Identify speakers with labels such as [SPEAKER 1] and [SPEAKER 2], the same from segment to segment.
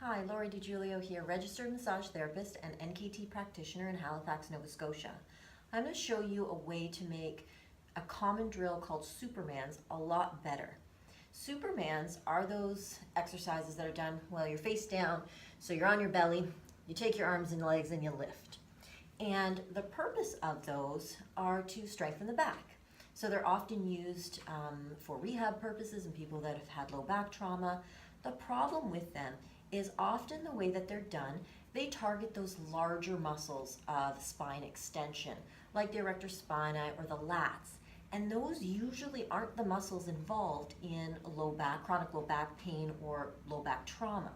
[SPEAKER 1] Hi, Lori DiGiulio here, registered massage therapist and NKT practitioner in Halifax, Nova Scotia. I'm going to show you a way to make a common drill called Supermans a lot better. Supermans are those exercises that are done while you're face down, so you're on your belly, you take your arms and legs and you lift. And the purpose of those are to strengthen the back. So they're often used for rehab purposes and people that have had low back trauma. The problem with them is often the way that they're done, they target those larger muscles of spine extension, like the erector spinae or the lats. And those usually aren't the muscles involved in chronic low back pain or low back trauma.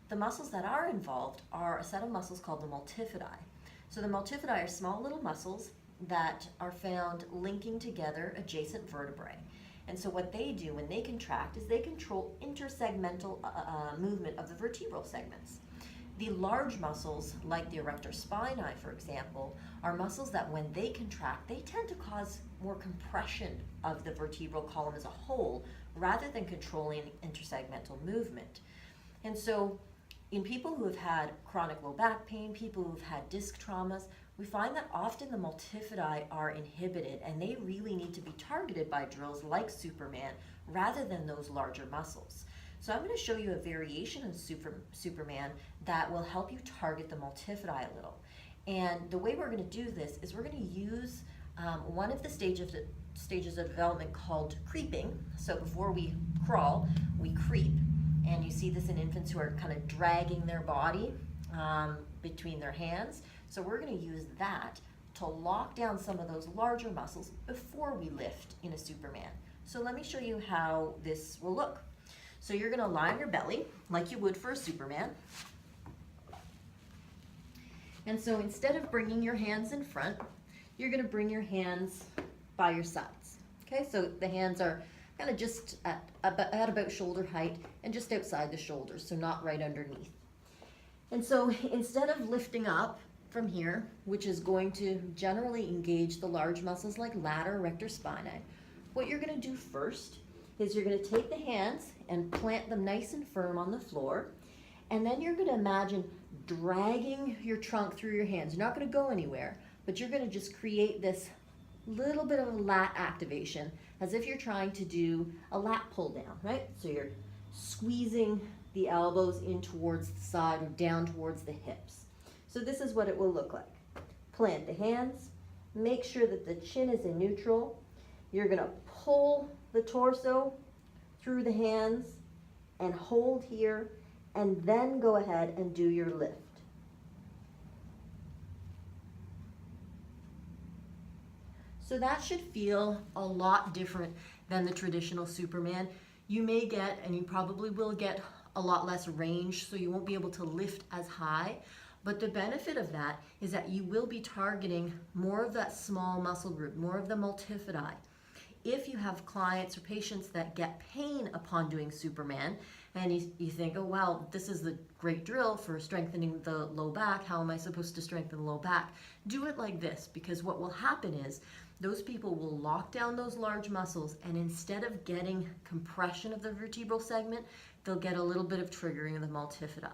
[SPEAKER 1] The muscles that are involved are a set of muscles called the multifidi. So the multifidi are small little muscles that are found linking together adjacent vertebrae. And so what they do when they contract is they control intersegmental movement of the vertebral segments. The large muscles, like the erector spinae, for example, are muscles that when they contract, they tend to cause more compression of the vertebral column as a whole, rather than controlling intersegmental movement. And so in people who have had chronic low back pain, people who've had disc traumas, we find that often the multifidi are inhibited and they really need to be targeted by drills like Superman rather than those larger muscles. So I'm going to show you a variation in Superman that will help you target the multifidi a little. And the way we're going to do this is we're going to use one of the stages of development called creeping. So before we crawl, we creep. And you see this in infants who are kind of dragging their body between their hands. So we're going to use that to lock down some of those larger muscles before we lift in a Superman. So let me show you how this will look. So you're going to lie on your belly like you would for a Superman. And so instead of bringing your hands in front, you're going to bring your hands by your sides. Okay, so the hands are kind of just at about shoulder height and just outside the shoulders, so not right underneath. And so instead of lifting up from here, which is going to generally engage the large muscles like lat or erector spinae, what you're going to do first is you're going to take the hands and plant them nice and firm on the floor, and then you're going to imagine dragging your trunk through your hands. You're not going to go anywhere, but you're going to just create this little bit of a lat activation as if you're trying to do a lat pull down, right? So you're squeezing the elbows in towards the side or down towards the hips. So this is what it will look like. Plant the hands, make sure that the chin is in neutral. You're gonna pull the torso through the hands and hold here, and then go ahead and do your lift. So that should feel a lot different than the traditional Superman. You may get, and you probably will get, a lot less range, so you won't be able to lift as high. But the benefit of that is that you will be targeting more of that small muscle group, more of the multifidi. If you have clients or patients that get pain upon doing Superman, and you think, oh wow, this is the great drill for strengthening the low back, how am I supposed to strengthen the low back? Do it like this, because what will happen is those people will lock down those large muscles, and instead of getting compression of the vertebral segment, they'll get a little bit of triggering of the multifidi.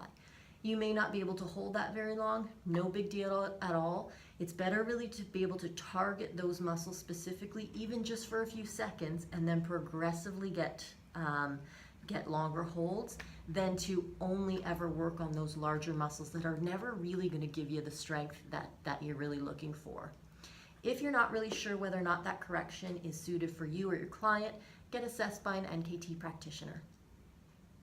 [SPEAKER 1] You may not be able to hold that very long, no big deal at all. It's better really to be able to target those muscles specifically, even just for a few seconds, and then progressively get longer holds, than to only ever work on those larger muscles that are never really going to give you the strength that you're really looking for. If you're not really sure whether or not that correction is suited for you or your client, get assessed by an NKT practitioner.